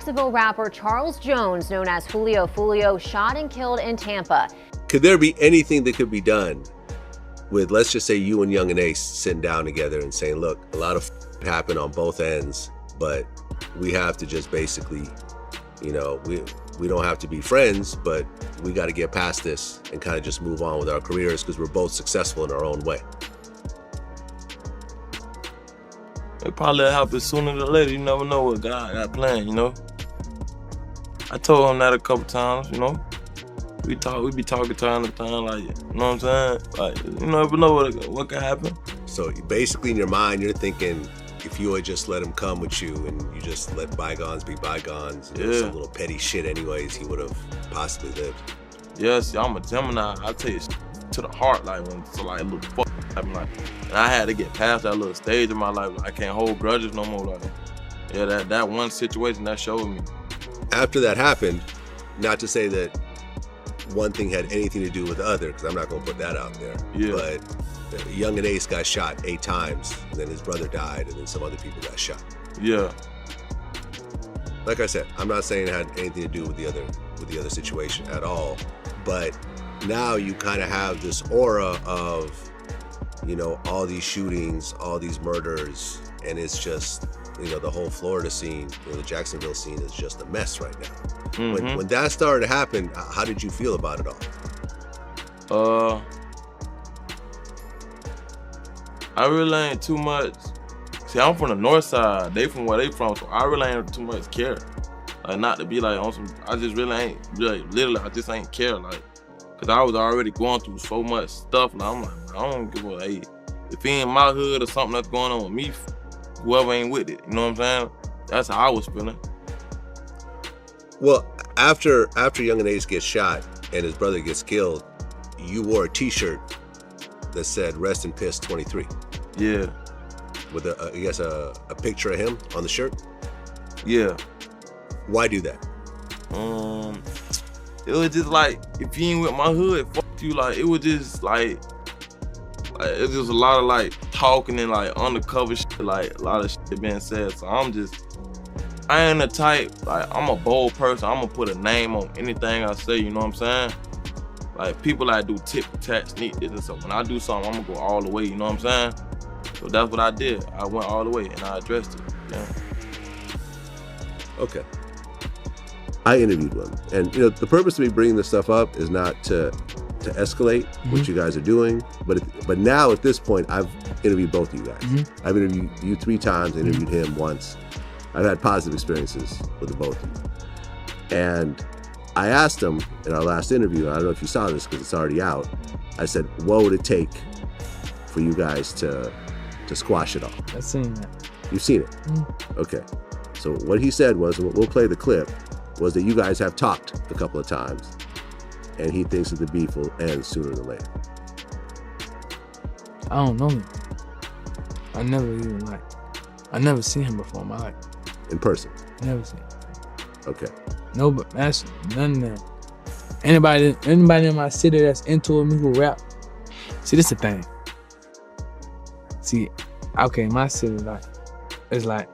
Jacksonville rapper Charles Jones, known as Julio Foolio, shot and killed in Tampa. Could there be anything that could be done with, let's just say, you and Young and Ace sitting down together and saying, look, a lot of happened on both ends, but we have to just basically, you know, we don't have to be friends, but we got to get past this and kind of just move on with our careers because we're both successful in our own way? It probably happen sooner than later. You never know what God got planned, you know? I told him that a couple times, you know? We be talking time to time, like, you know what I'm saying? Like, you never know what can happen. So basically in your mind, you're thinking if you would just let him come with you and you just let bygones be bygones, and some little petty shit anyways, he would have possibly lived. Yes, I'm a Gemini. I tell you to the heart, like when so like little fuck happened, like, and I had to get past that little stage in my life. I can't hold grudges no more. Like, yeah, that one situation that showed me. After that happened, not to say that one thing had anything to do with the other, because I'm not gonna put that out there. Yeah. But Young and Ace got shot 8 times, and then his brother died, and then some other people got shot. Yeah. Like I said, I'm not saying it had anything to do with the other situation at all, but now you kind of have this aura of, you know, all these shootings, all these murders, and it's just, you know, the whole Florida scene, you know, the Jacksonville scene is just a mess right now. Mm-hmm. When that started to happen, how did you feel about it all? I really ain't too much. See, I'm from the north side. They from where they from, so I really ain't too much care. Like, not to be like on some, I just really ain't, like, literally, I just ain't care. Like, cause I was already going through so much stuff. Like, I'm like, I don't give a, hey, if he in my hood or something that's going on with me, whoever ain't with it, you know what I'm saying? That's how I was feeling. Well, after Young and Ace gets shot and his brother gets killed, you wore a T-shirt that said "Rest in Piss 23." Yeah. With I guess a picture of him on the shirt. Yeah. Why do that? It was just like, if you ain't with my hood, fuck you. Like, it was just like it's just a lot of like talking and like undercover shit, like a lot of shit being said. So I ain't the type, like, I'm a bold person. I'm gonna put a name on anything I say, you know what I'm saying? Like, people that do tit for tat, sneak this and stuff. When I do something, I'm gonna go all the way, you know what I'm saying? So that's what I did. I went all the way and I addressed it. Yeah. Okay. I interviewed one, and you know the purpose of me bringing this stuff up is not to escalate what you guys are doing, but now at this point I've interviewed both of you guys. I've interviewed you 3 times, interviewed him once. I've had positive experiences with the both of you, and I asked him in our last interview, I don't know if you saw this because it's already out, I said, what would it take for you guys to squash it all? I've seen that. You've seen it? Okay. So what he said was, and we'll play the clip, was that you guys have talked a couple of times and he thinks that the beef will end sooner than later. I don't know him. I never seen him before in my life. In person? Never seen him. Okay. No, but that's none of them. Anybody in my city that's into me who rap, see, this the thing. See, okay, my city, like, it's like,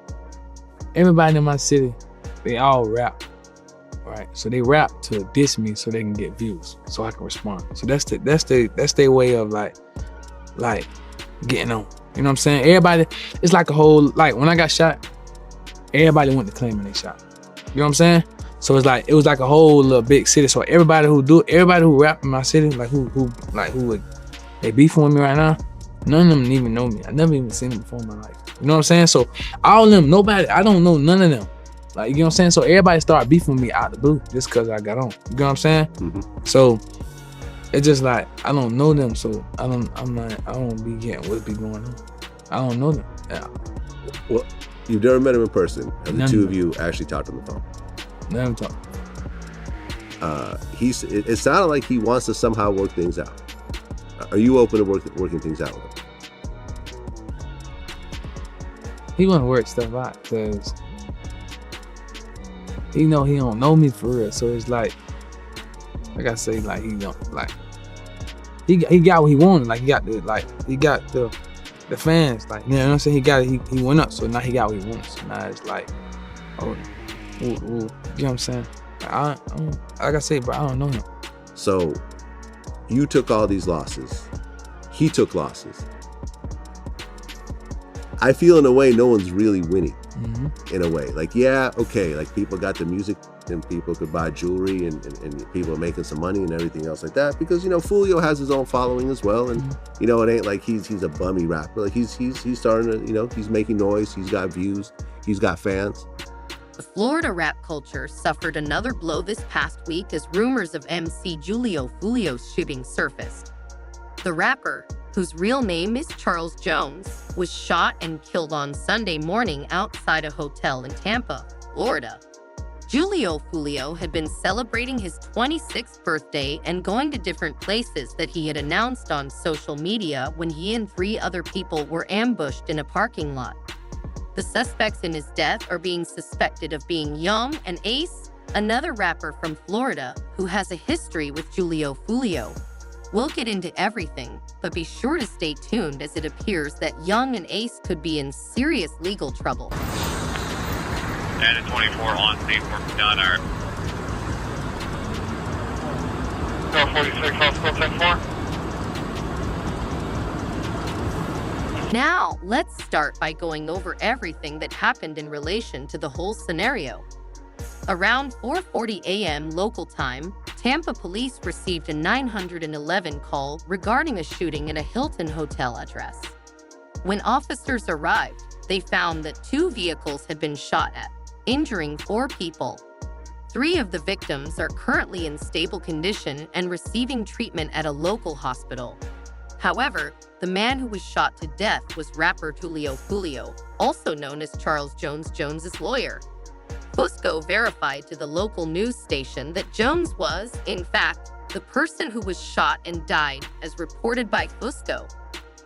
everybody in my city, they all rap, right? So they rap to diss me so they can get views, so I can respond. So that's their way of like getting on. You know what I'm saying? Everybody, it's like a whole, like when I got shot, everybody went to claiming they shot. You know what I'm saying? So it's like, it was like a whole little big city. So everybody who rap in my city, like who would, they beefing with me right now, none of them even know me. I never even seen them before in my life. You know what I'm saying? So all of them, nobody, I don't know none of them. Like, you know what I'm saying? So everybody started beefing with me out the blue just because I got on. You know what I'm saying? So it's just like, I don't know them, so I don't be getting what be going on. I don't know them. Yeah. Well, you've never met him in person, and the two of you actually talked on the phone. Never talked. It sounded like he wants to somehow work things out. Are you open to working things out with him? He want to work stuff out because he know he don't know me for real. So it's like I say, like, he don't, like, he got what he wanted. Like, he got the fans. Like, you know what I'm saying? He went up. So now he got what he wants. So now it's like, oh, You know what I'm saying? Like I say, bro, I don't know him. So you took all these losses. He took losses. I feel in a way no one's really winning. In a way. Like, yeah, okay, like people got the music and people could buy jewelry and people are making some money and everything else like that because, you know, Foolio has his own following as well. And, you know, it ain't like he's a bummy rapper. Like he's starting to, you know, he's making noise. He's got views. He's got fans. The Florida rap culture suffered another blow this past week as rumors of MC Julio Foolio's shooting surfaced. The rapper, whose real name is Charles Jones, was shot and killed on Sunday morning outside a hotel in Tampa, Florida. Julio Foolio had been celebrating his 26th birthday and going to different places that he had announced on social media when he and 3 other people were ambushed in a parking lot. The suspects in his death are being suspected of being Young and Ace, another rapper from Florida who has a history with Julio Foolio. We'll get into everything, but be sure to stay tuned as it appears that Young and Ace could be in serious legal trouble. 10 and 24 on scene, work done, Art. Go 46, hospital 10-4. Now, let's start by going over everything that happened in relation to the whole scenario. Around 4:40 a.m. local time, Tampa police received a 911 call regarding a shooting in a Hilton hotel address. When officers arrived, they found that 2 vehicles had been shot at, injuring 4 people. 3 of the victims are currently in stable condition and receiving treatment at a local hospital. However, the man who was shot to death was rapper Julio Foolio, also known as Charles Jones's lawyer. Fusco verified to the local news station that Jones was, in fact, the person who was shot and died, as reported by Fusco.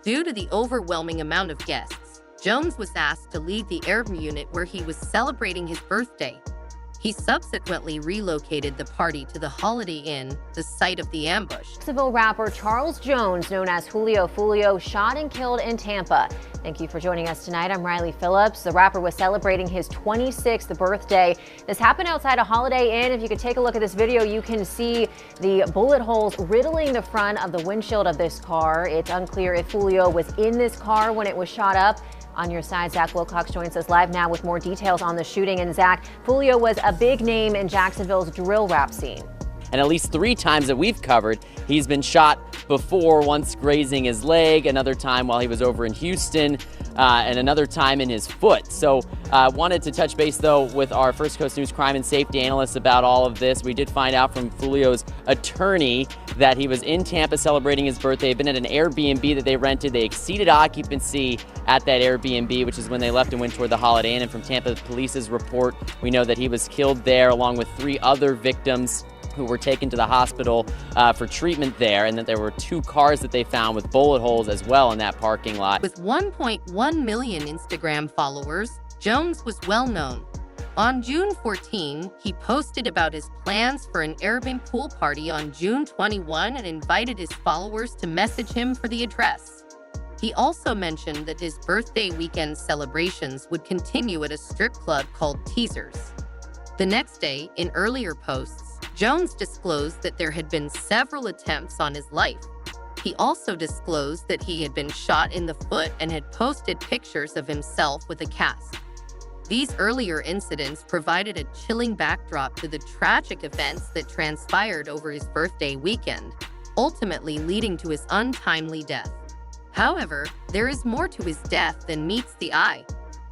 Due to the overwhelming amount of guests, Jones was asked to leave the Arab unit where he was celebrating his birthday. He subsequently relocated the party to the Holiday Inn, the site of the ambush. Jacksonville rapper Charles Jones, known as Julio Foolio, shot and killed in Tampa. Thank you for joining us tonight. I'm Riley Phillips. The rapper was celebrating his 26th birthday. This happened outside a Holiday Inn. If you could take a look at this video, you can see the bullet holes riddling the front of the windshield of this car. It's unclear if Foolio was in this car when it was shot up. On your side, Zach Wilcox joins us live now with more details on the shooting. And Zach, Foolio was a big name in Jacksonville's drill rap scene. And at least 3 times that we've covered, he's been shot before, once grazing his leg, another time while he was over in Houston, and another time in his foot. So wanted to touch base, though, with our First Coast News crime and safety analyst about all of this. We did find out from Foolio's attorney that he was in Tampa celebrating his birthday. They'd been at an Airbnb that they rented. They exceeded occupancy at that Airbnb, which is when they left and went toward the Holiday Inn. And from Tampa Police's report, we know that he was killed there along with 3 other victims who were taken to the hospital for treatment there, and that there were 2 cars that they found with bullet holes as well in that parking lot. With 1.1 million Instagram followers, Jones was well known. On June 14, he posted about his plans for an Arabian pool party on June 21 and invited his followers to message him for the address. He also mentioned that his birthday weekend celebrations would continue at a strip club called Teasers. The next day, in earlier posts, Jones disclosed that there had been several attempts on his life. He also disclosed that he had been shot in the foot and had posted pictures of himself with a cast. These earlier incidents provided a chilling backdrop to the tragic events that transpired over his birthday weekend, ultimately leading to his untimely death. However, there is more to his death than meets the eye.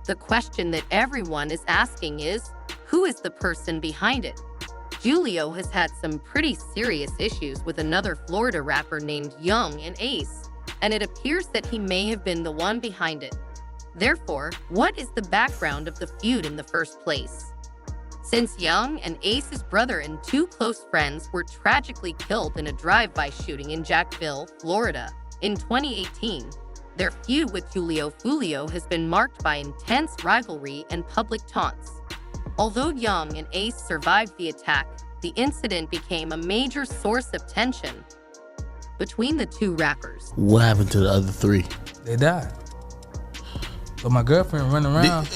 The question that everyone is asking is, who is the person behind it? Julio has had some pretty serious issues with another Florida rapper named Young and Ace, and it appears that he may have been the one behind it. Therefore, what is the background of the feud in the first place? Since Young and Ace's brother and 2 close friends were tragically killed in a drive-by shooting in Jacksonville, Florida, in 2018, their feud with Julio Foolio has been marked by intense rivalry and public taunts. Although Young and Ace survived the attack, the incident became a major source of tension between the 2 rappers. What happened to the other 3? They died. So my girlfriend running around.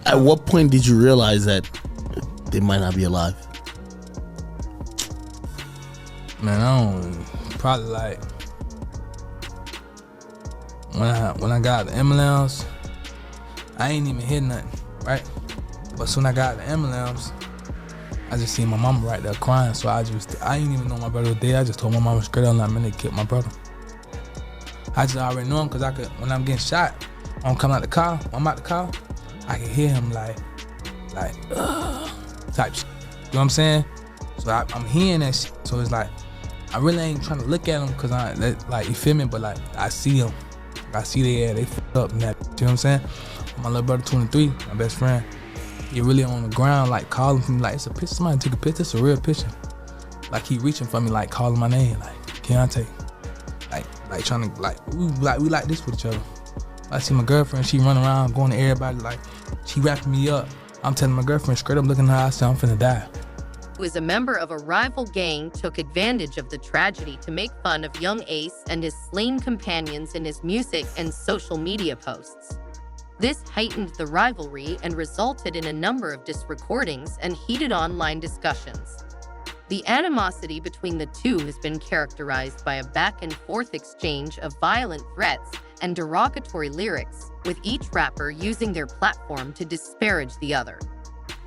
At what point did you realize that they might not be alive? Man, I don't, probably like, when I got the ambulance, I ain't even hit nothing, right? But soon I got the ambulance, I just seen my mama right there crying, so I ain't even know my brother was dead. I just told my mama straight up, like, man, they killed my brother. I just already know him, because I could, when I'm getting shot, I'm coming out the car, I'm out the car, I can hear him like, type shit. You know what I'm saying? So I'm hearing that shit, so it's like, I really ain't trying to look at him, because like, you feel me? But like, I see him. I see they fucked up and that, you know what I'm saying? My little brother, 23, my best friend, he really on the ground, like, calling for me, like, it's a picture, somebody took a picture, it's a real picture. Like, he reaching for me, like, calling my name, like, Keontae. Like trying to, we like this with each other. I see my girlfriend, she run around, going to everybody, like, she wrapping me up. I'm telling my girlfriend, straight up looking at her, I said, I'm finna die. Who is a member of a rival gang, took advantage of the tragedy to make fun of young Ace and his slain companions in his music and social media posts. This heightened the rivalry and resulted in a number of diss recordings and heated online discussions. The animosity between the two has been characterized by a back-and-forth exchange of violent threats and derogatory lyrics, with each rapper using their platform to disparage the other.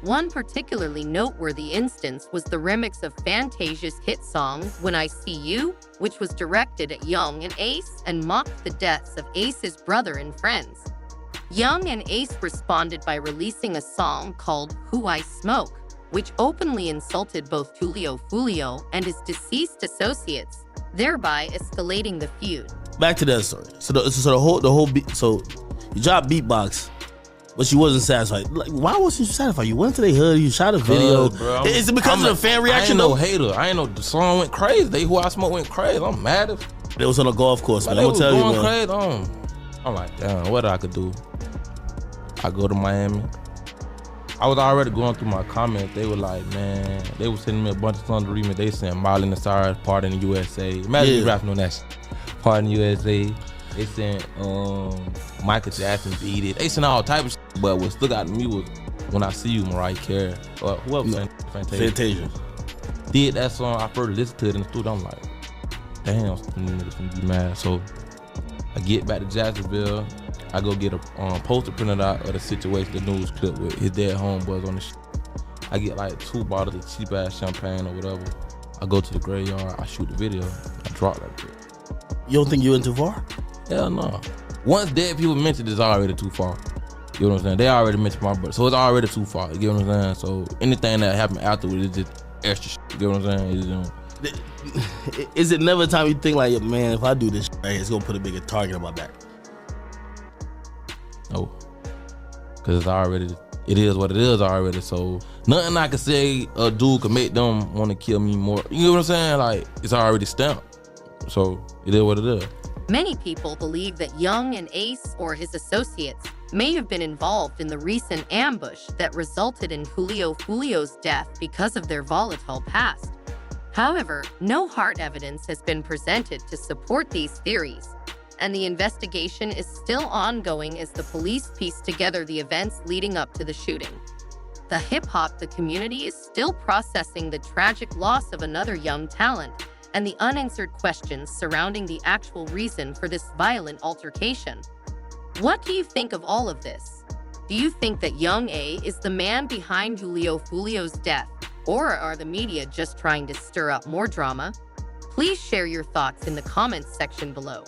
One particularly noteworthy instance was the remix of Fantasia's hit song, When I See You, which was directed at Young and Ace and mocked the deaths of Ace's brother and friends. Young and Ace responded by releasing a song called Who I Smoke, which openly insulted both Julio Foolio and his deceased associates, thereby escalating the feud. Back to that story. So the whole beat. So you dropped beatbox, but she wasn't satisfied. Like, why wasn't you satisfied? You went to their hood, you shot a video. Bro, Is it because of the fan reaction? I ain't no hater. I ain't know the song went crazy. They Who I Smoke went crazy. I'm mad if It was on a golf course, man. they I'm was gonna tell you, going man. crazy. I'm like, damn, what I could do? I go to Miami. I was already going through my comments. They were like, man, they were sending me a bunch of songs to remix. They saying Miley and Cyrus, Part in the USA. Imagine me rapping on that shit. Part in the USA. They sent Michael Jackson beat it. They sent all type of shit. But what stuck out to me was When I See You, Mariah Carey. Or whoever Fantasia. Did that song, I first listened to it in the studio. I'm like, damn, some niggas gonna be mad. So I get back to Jacksonville. I go get a poster printed out of the situation, the news clip with his dead homeboys on the shit. I get like 2 bottles of cheap ass champagne or whatever. I go to the graveyard, I shoot the video, I drop that shit. You don't think you went too far? Hell no. Once dead people mentioned, it's already too far. You know what I'm saying? They already mentioned my brother, so it's already too far. You get what I'm saying? So anything that happened afterwards is just extra shit. You get what I'm saying? Is it never a time you think like, man, if I do this shit, it's gonna put a bigger target on my back? No, because it is what it is already. So nothing I can say or do can make them want to kill me more. You know what I'm saying? Like, it's already stamped. So it is what it is. Many people believe that Young and Ace or his associates may have been involved in the recent ambush that resulted in Julio Foolio's death because of their volatile past. However, no hard evidence has been presented to support these theories, and the investigation is still ongoing as the police piece together the events leading up to the shooting. The the community is still processing the tragic loss of another young talent and the unanswered questions surrounding the actual reason for this violent altercation. What do you think of all of this? Do you think that Young A is the man behind Julio Foolio's death, or are the media just trying to stir up more drama? Please share your thoughts in the comments section below.